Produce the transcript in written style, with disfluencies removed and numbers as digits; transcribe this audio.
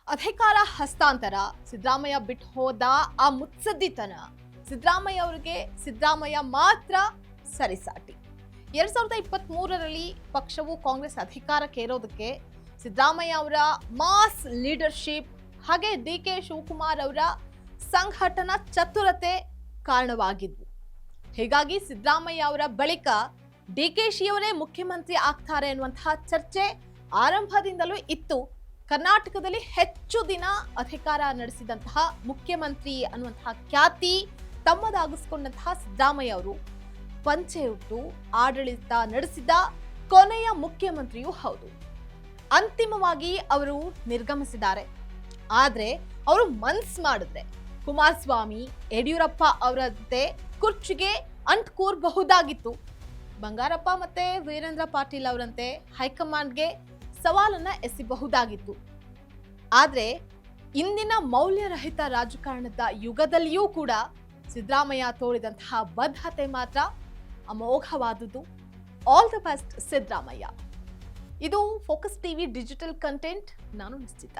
ಅಧಿಕಾರ ಹಸ್ತಾಂತರ ಸಿದ್ದರಾಮಯ್ಯ ಬಿಟ್ಟು ಹೋದ ಆ ಮುತ್ಸದ್ದಿತನ ಸಿದ್ದರಾಮಯ್ಯ ಮಾತ್ರ ಸರಿಸಾಟಿ. 2023ರಲ್ಲಿ ಪಕ್ಷವು ಕಾಂಗ್ರೆಸ್ ಅಧಿಕಾರಕ್ಕೇರೋದಕ್ಕೆ ಸಿದ್ದರಾಮಯ್ಯ ಅವರ ಮಾಸ್ ಲೀಡರ್ಶಿಪ್ ಹಾಗೆ ಡಿ.ಕೆ. ಶಿವಕುಮಾರ್ ಅವರ ಸಂಘಟನಾ ಚತುರತೆ ಕಾರಣವಾಗಿದ್ವು. ಹೀಗಾಗಿ ಸಿದ್ದರಾಮಯ್ಯ ಅವರ ಬಳಿಕ ಡಿ.ಕೆ.ಶಿ ಅವರೇ ಮುಖ್ಯಮಂತ್ರಿ ಆಗ್ತಾರೆ ಅನ್ನುವಂತಹ ಚರ್ಚೆ ಆರಂಭದಿಂದಲೂ ಇತ್ತು. ಕರ್ನಾಟಕದಲ್ಲಿ ಹೆಚ್ಚು ದಿನ ಅಧಿಕಾರ ನಡೆಸಿದಂತಹ ಮುಖ್ಯಮಂತ್ರಿ ಅನ್ನುವಂತಹ ಖ್ಯಾತಿ ತಮ್ಮದಾಗಿಸಿಕೊಂಡಂತಹ ಸಿದ್ದರಾಮಯ್ಯ ಅವರು ಪಂಚೆ ಉಟ್ಟು ಆಡಳಿತ ನಡೆಸಿದ ಕೊನೆಯ ಮುಖ್ಯಮಂತ್ರಿಯೂ ಹೌದು. ಅಂತಿಮವಾಗಿ ಅವರು ನಿರ್ಗಮಿಸಿದ್ದಾರೆ. ಆದ್ರೆ ಅವರು ಮನ್ಸ್ ಮಾಡಿದ್ರೆ ಕುಮಾರಸ್ವಾಮಿ, ಯಡಿಯೂರಪ್ಪ ಅವರಂತೆ ಕುರ್ಚಿಗೆ ಅಂಟ್ಕೂರ್ಬಹುದಾಗಿತ್ತು. ಬಂಗಾರಪ್ಪ ಮತ್ತೆ ವೀರೇಂದ್ರ ಪಾಟೀಲ್ ಅವರಂತೆ ಹೈಕಮಾಂಡ್ಗೆ ಸವಾಲನ್ನ ಎಸೆಯಬಹುದಾಗಿತ್ತು. ಆದ್ರೆ ಇಂದಿನ ಮೌಲ್ಯರಹಿತ ರಾಜಕಾರಣದ ಯುಗದಲ್ಲಿಯೂ ಕೂಡ ಸಿದ್ದರಾಮಯ್ಯ ತೋರಿದಂತಹ ಬದ್ಧತೆ ಮಾತ್ರ ಅಮೋಘವಾದುದು. All the best Siddaramaiah. ಇದು ಫೋಕಸ್ ಟಿವಿ ಡಿಜಿಟಲ್ ಕಂಟೆಂಟ್. ನಾನು ನಿಶ್ಚಿತ.